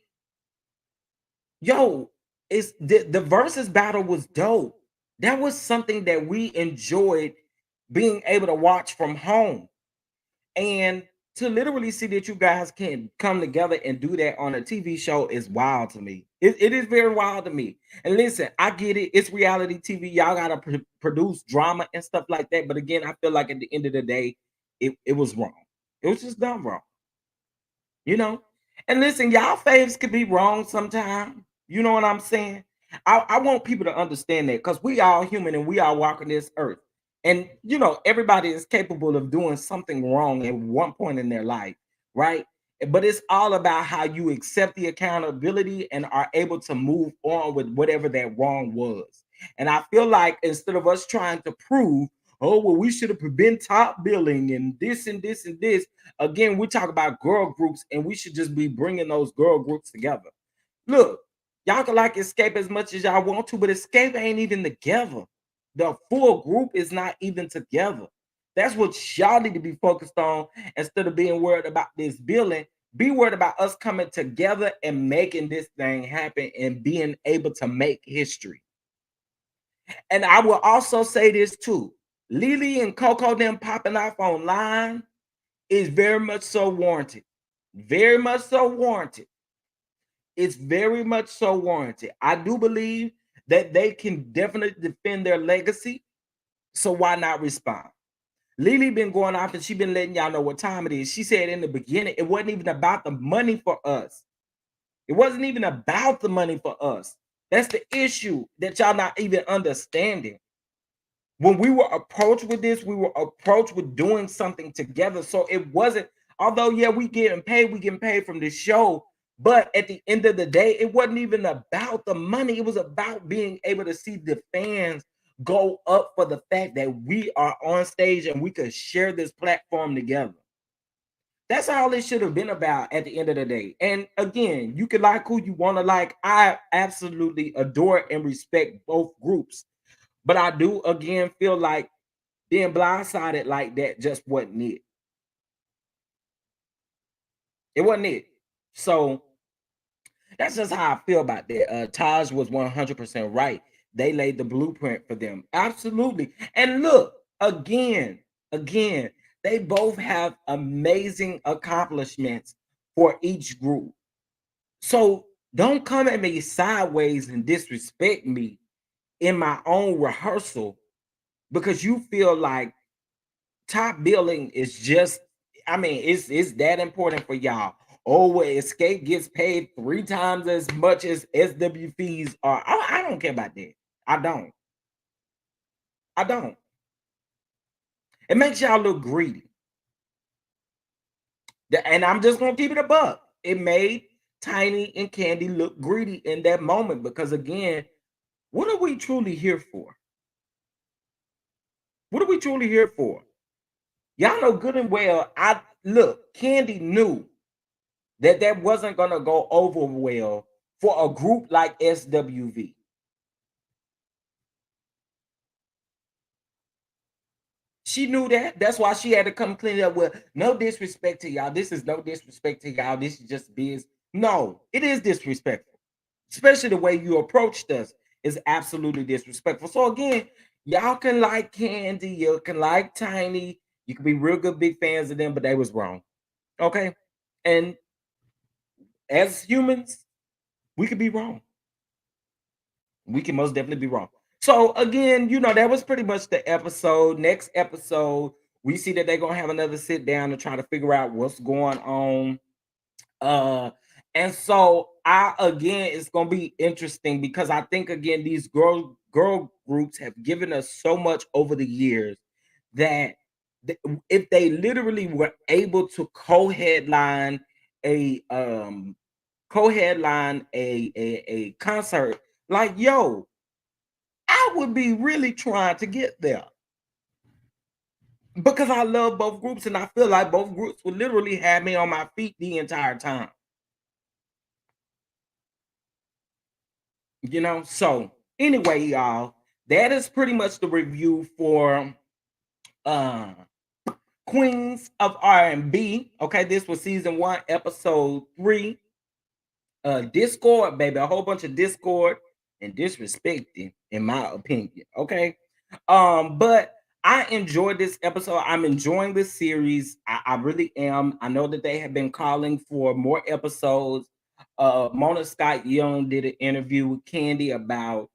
yo, it's the versus battle was dope. That was something that we enjoyed being able to watch from home. And to literally see that you guys can come together and do that on a TV show is wild to me. It is very wild to me. And listen, I get it. It's reality TV. Y'all got to produce drama and stuff like that. But again, I feel like at the end of the day, it was wrong. It was just done wrong. You know? And listen, y'all faves could be wrong sometime. You know what I'm saying? I want people to understand that because we all human and we are walking this earth. And everybody is capable of doing something wrong at one point in their life, right? but it's all about how you accept the accountability and are able to move on with whatever that wrong was. And I feel like instead of us trying to prove, oh, well, we should have been top billing and this and this and this, again, we talk about girl groups and we should just be bringing those girl groups together. Look, y'all can like Escape as much as y'all want to, but Escape ain't even together. The full group is not even together. That's what y'all need to be focused on instead of being worried about this billing. Be worried about us coming together and making this thing happen and being able to make history. And I will also say this too. Lily and Coco them popping off online is very much so warranted. Very much so warranted. It's very much so warranted. I do believe that they can definitely defend their legacy. So why not respond? Lily been going off and she been letting y'all know what time it is. She said in the beginning, it wasn't even about the money for us. It wasn't even about the money for us. That's the issue that y'all not even understanding. When we were approached with this, we were approached with doing something together. So it wasn't, although, yeah, we getting paid from this show. But at the end of the day, it wasn't even about the money. It was about being able to see the fans go up for the fact that we are on stage and we could share this platform together. That's all it should have been about at the end of the day. And again, you can like who you want to like. I absolutely adore and respect both groups. But I do again feel like being blindsided like that just wasn't it. It wasn't it. So that's just how I feel about that. Taj was 100% right. They laid the blueprint for them. Absolutely. And look, again, they both have amazing accomplishments for each group. So don't come at me sideways and disrespect me in my own rehearsal because you feel like top billing is just, I mean, it's that important for y'all. Oh, well, Escape gets paid 3 times as much as SW fees are. I don't care about that. I don't. I don't. It makes y'all look greedy. And I'm just gonna keep it a buck. It made Tiny and Candy look greedy in that moment because again, what are we truly here for? What are we truly here for? Y'all know good and well. I look, Candy knew that that wasn't going to go over well for a group like SWV. She knew that. That's why she had to come clean it up with no disrespect to y'all. This is no disrespect to y'all. This is just biz. No, it is disrespectful. Especially the way you approached us is absolutely disrespectful. So again, y'all can like Candy, you can like Tiny, you can be real good big fans of them, but they was wrong. Okay. And as humans, we could be wrong. We can most definitely be wrong. So again, that was pretty much the episode. Next episode, we see that they're gonna have another sit down to try to figure out what's going on. Uh, and so I again, it's gonna be interesting because I think again these girl groups have given us so much over the years that if they literally were able to a co-headline a concert, like yo, I would be really trying to get there because I love both groups and I feel like both groups would literally have me on my feet the entire time. So anyway, y'all, that is pretty much the review for uh Queens of R&B. Okay, this was season 1, episode 3. Dis-Chord, baby, a whole bunch of discord and disrespecting, in my opinion. Okay. But I enjoyed this episode. I'm enjoying this series. I really am. I know that they have been calling for more episodes. Mona Scott Young did an interview with Candy about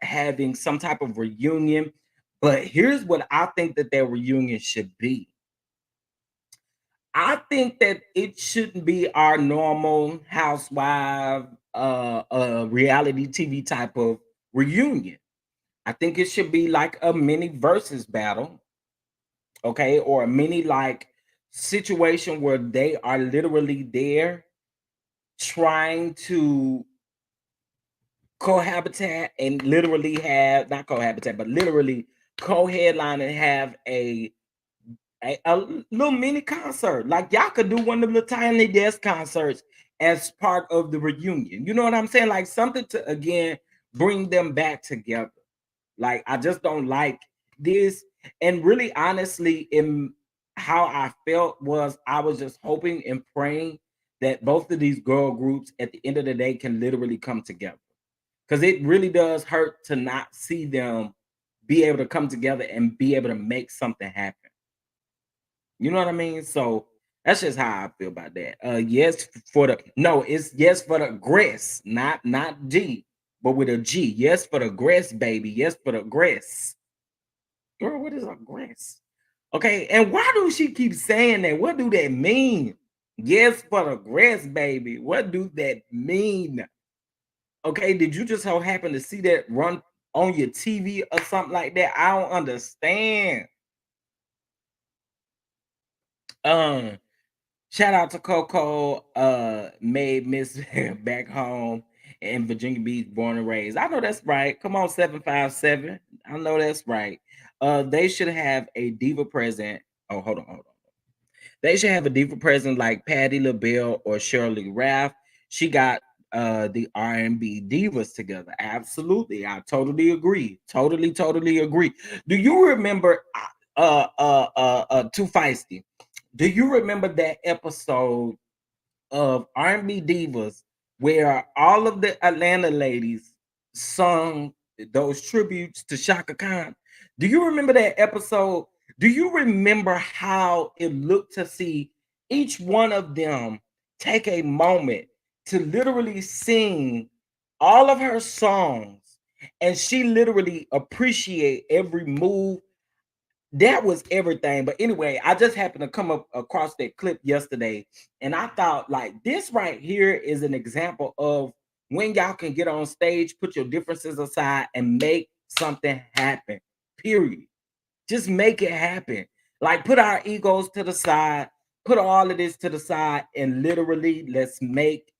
having some type of reunion. But here's what I think that their reunion should be. I think that it shouldn't be our normal housewife reality TV type of reunion. I think it should be like a mini versus battle, okay, or a mini like situation where they are literally there trying to cohabitat and literally have not cohabitat, but literally co-headline and have a little mini concert. Like y'all could do one of the tiny desk concerts as part of the reunion. You know what I'm saying? Like something to again bring them back together. Like I just don't like this. And really honestly, in how I felt was I was just hoping and praying that both of these girl groups at the end of the day can literally come together. Because it really does hurt to not see them be able to come together and be able to make something happen. You know what I mean? So that's just how I feel about that. Yes for the no, it's yes for the grass, not G, but with a G. Yes for the grass, baby. Yes for the grass. Girl, what is a grass? Okay, and why do she keep saying that? What do that mean? Yes for the grass, baby. What do that mean? Okay, did you just so happen to see that run on your TV or something like that? I don't understand. Um, Shout out to Coco, made Miss back home in Virginia Beach, born and raised. I know that's right. Come on, 757. I know that's right. They should have a diva present. Oh, hold on. They should have a diva present like Patti LaBelle or Shirley Ralph. She got the R&B divas together. Absolutely. I totally agree. Totally agree. Do you remember Too Feisty? Do you remember that episode of R&B Divas where all of the Atlanta ladies sung those tributes to Shaka Khan? Do you remember that episode? Do you remember how it looked to see each one of them take a moment to literally sing all of her songs and she literally appreciate every move? That was everything. But anyway, I just happened to come up across that clip yesterday, and I thought, like, this right here is an example of when y'all can get on stage, put your differences aside, and make something happen. Period. Just make it happen. Like, put our egos to the side, put all of this to the side, and literally let's make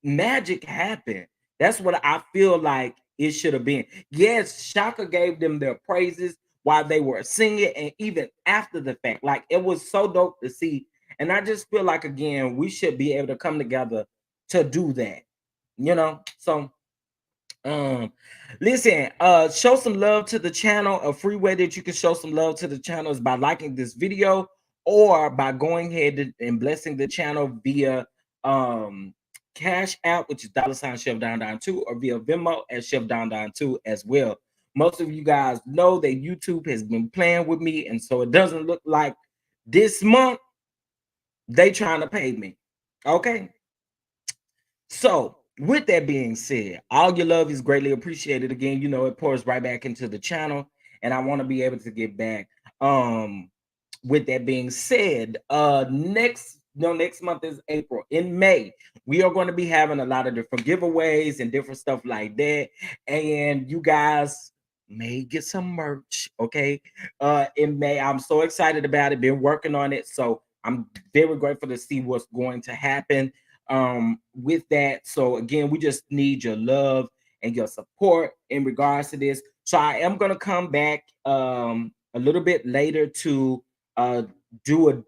magic happened. That's what I feel like it should have been. Yes, Shaka gave them their praises while they were singing and even after the fact. Like it was so dope to see. And I just feel like again, we should be able to come together to do that. You know? So um, listen, show some love to the channel. A free way that you can show some love to the channel is by liking this video or by going ahead and blessing the channel via Cash App, which is $ Chef Down Down 2, or via Venmo at Chef Down Down 2 as well. Most of you guys know that YouTube has been playing with me, and so it doesn't look like this month they trying to pay me. Okay. So, with that being said, all your love is greatly appreciated. Again, you know, it pours right back into the channel, and I want to be able to get back. With that being said, next month is April. In May, we are going to be having a lot of different giveaways and different stuff like that. And you guys may get some merch, okay? In May. I'm so excited about it, been working on it. So I'm very grateful to see what's going to happen with that. So again, we just need your love and your support in regards to this. So I am going to come back a little bit later to uh do a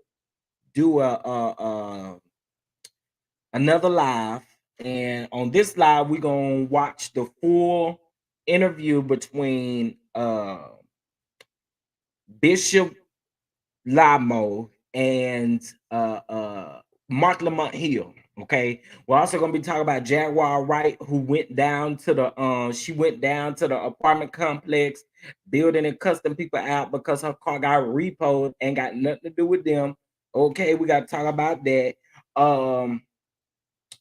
another live, and on this live we're gonna watch the full interview between Bishop Lamo and Mark Lamont Hill. Okay, we're also gonna be talking about Jaguar Wright, who went down to the she went down to the apartment complex, building and cussing people out because her car got repoed, and got nothing to do with them. Okay, we got to talk about that.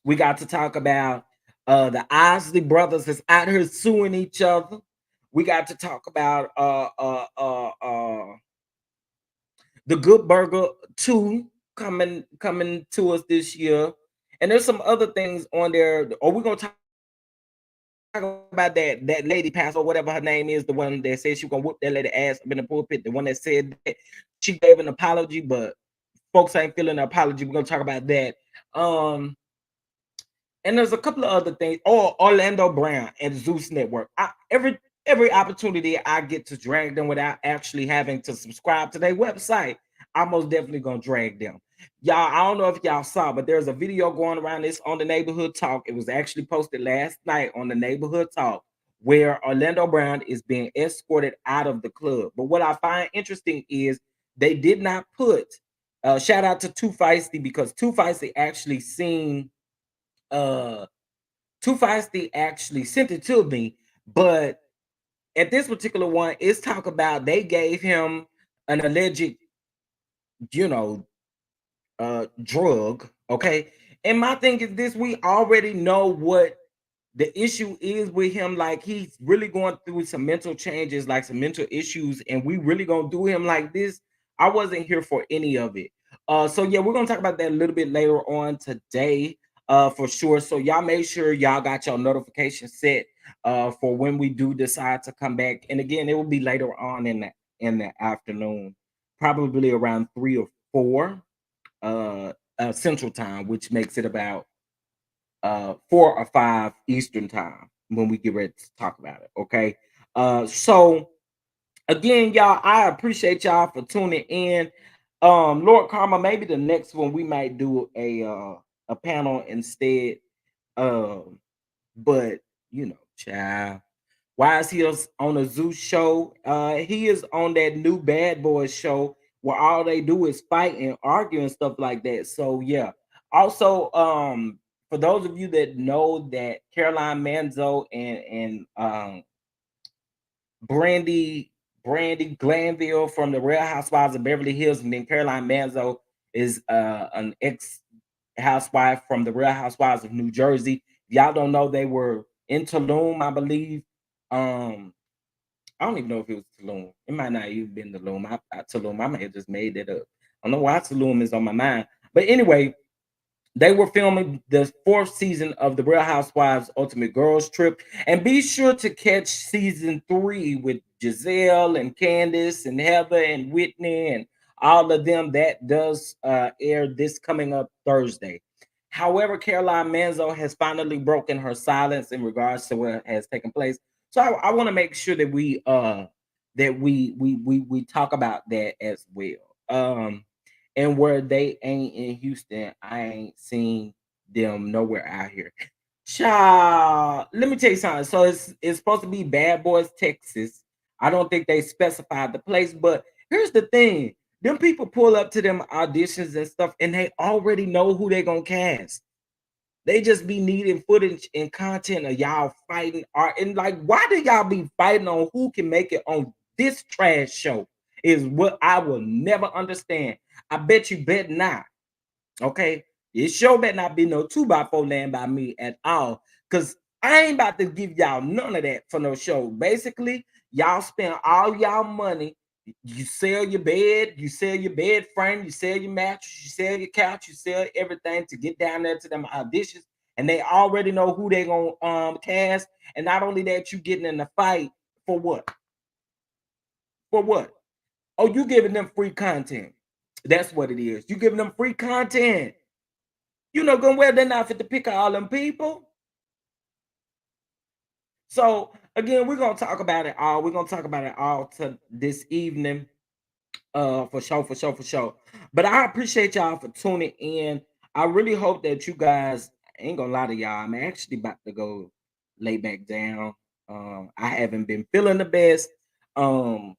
We got to talk about the Isley brothers is out here suing each other. We got to talk about the Good Burger 2 coming to us this year. And there's some other things on there. Or we're gonna talk about that lady pastor, or whatever her name is, the one that said she gonna whoop that lady ass up in the pulpit, the one that said that she gave an apology, but folks ain't feeling the apology. We're gonna talk about that. Um, and there's a couple of other things. Oh, Orlando Brown and Zeus Network. Every opportunity I get to drag them without actually having to subscribe to their website, I'm most definitely gonna drag them. Y'all, I don't know if y'all saw, but there's a video going around this on the Neighborhood Talk. It was actually posted last night on the Neighborhood Talk, where Orlando Brown is being escorted out of the club. But what I find interesting is they did not put shout out to Too Feisty, because Too Feisty actually seen uh Too Feisty actually sent it to me, but at this particular one, it's talk about they gave him an alleged, you know, drug. Okay. And my thing is this: we already know what the issue is with him. Like, he's really going through some mental changes, like some mental issues, and we really gonna do him like this. I wasn't here for any of it. So yeah, we're gonna talk about that a little bit later on today, for sure. So y'all make sure y'all got your notification set for when we do decide to come back. And again, it will be later on in the afternoon, probably around 3 or 4 central time, which makes it about 4 or 5 Eastern time when we get ready to talk about it. Okay. So again, y'all, I appreciate y'all for tuning in. Lord Karma, maybe the next one we might do a panel instead. Um, but you know, child. Why is he on a Zeus show? He is on that new Bad Boys show where all they do is fight and argue and stuff like that. So yeah. Also, for those of you that know that Caroline Manzo and Brandy Glanville from the Real Housewives of Beverly Hills, and then Caroline Manzo is an ex housewife from the Real Housewives of New Jersey. Y'all don't know, they were in Tulum, I believe. Um, I don't even know if it was Tulum. It might not even been Tulum. Tulum. I may have just made that up. I don't know why Tulum is on my mind. But anyway, they were filming the 4th season of The Real Housewives Ultimate Girls Trip. And be sure to catch season 3 with Giselle and Candace and Heather and Whitney and all of them. That does air this coming up Thursday. However, Caroline Manzo has finally broken her silence in regards to what has taken place. So I want to make sure that we talk about that as well. And where they ain't in Houston, I ain't seen them nowhere out here. Child, let me tell you something. So it's supposed to be Bad Boys, Texas. I don't think they specified the place, but here's the thing: them people pull up to them auditions and stuff, and they already know who they gonna cast. They just be needing footage and content of y'all fighting art. And like, why do y'all be fighting on who can make it on this trash show? Is what I will never understand. I bet you bet not. Okay. This show better not be no 2x4 land by me at all. Cause I ain't about to give y'all none of that for no show. Basically, y'all spend all y'all money. You sell your bed, you sell your bed frame, you sell your mattress, you sell your couch, you sell everything to get down there to them auditions, and they already know who they gonna cast. And not only that, you getting in the fight for what? For what? Oh, you giving them free content. That's what it is. You giving them free content. You know good and well they're not fit to pick all them people. So again, we're gonna talk about it all. We're gonna talk about it all to this evening. For sure, for sure, for sure. But I appreciate y'all for tuning in. I really hope that you guys, I ain't gonna lie to y'all, I'm actually about to go lay back down. I haven't been feeling the best. Um,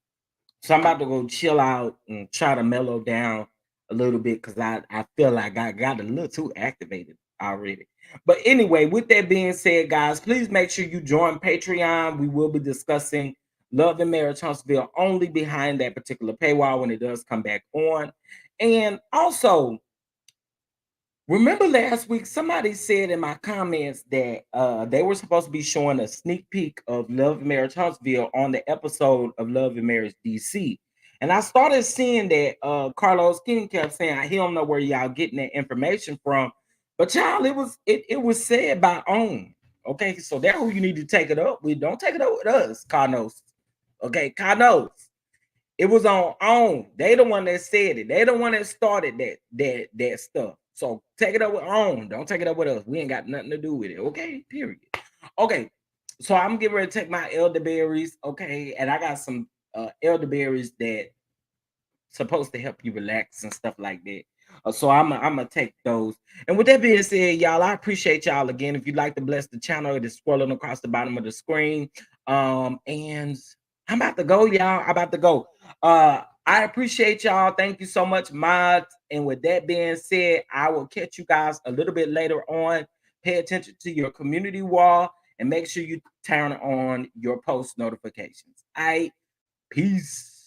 So I'm about to go chill out and try to mellow down a little bit because I feel like I got a little too activated already. But anyway, with that being said, guys, please make sure you join Patreon. We will be discussing Love and Marriage Huntsville only behind that particular paywall when it does come back on. And also, remember last week, somebody said in my comments that they were supposed to be showing a sneak peek of Love and Marriage Huntsville on the episode of Love and Marriage DC. And I started seeing that Carlos King kept saying he don't know where y'all getting that information from. But child, it was said by OWN. Okay, so that's who you need to take it up with. Don't take it up with us, Carlos. Okay, Carlos. It was on OWN. They the one that said it. They the one that started that stuff. So take it up with OWN. Don't take it up with us. We ain't got nothing to do with it. Okay, period. Okay, so I'm getting ready to take my elderberries. Okay, and I got some elderberries that supposed to help you relax and stuff like that. So I'm gonna take those. And with that being said, y'all, I appreciate y'all again. If you'd like to bless the channel, it is scrolling across the bottom of the screen. And I'm about to go, y'all. I'm about to go. I appreciate y'all. Thank you so much, mods. And with that being said, I will catch you guys a little bit later on. Pay attention to your community wall and make sure you turn on your post notifications. All right, peace.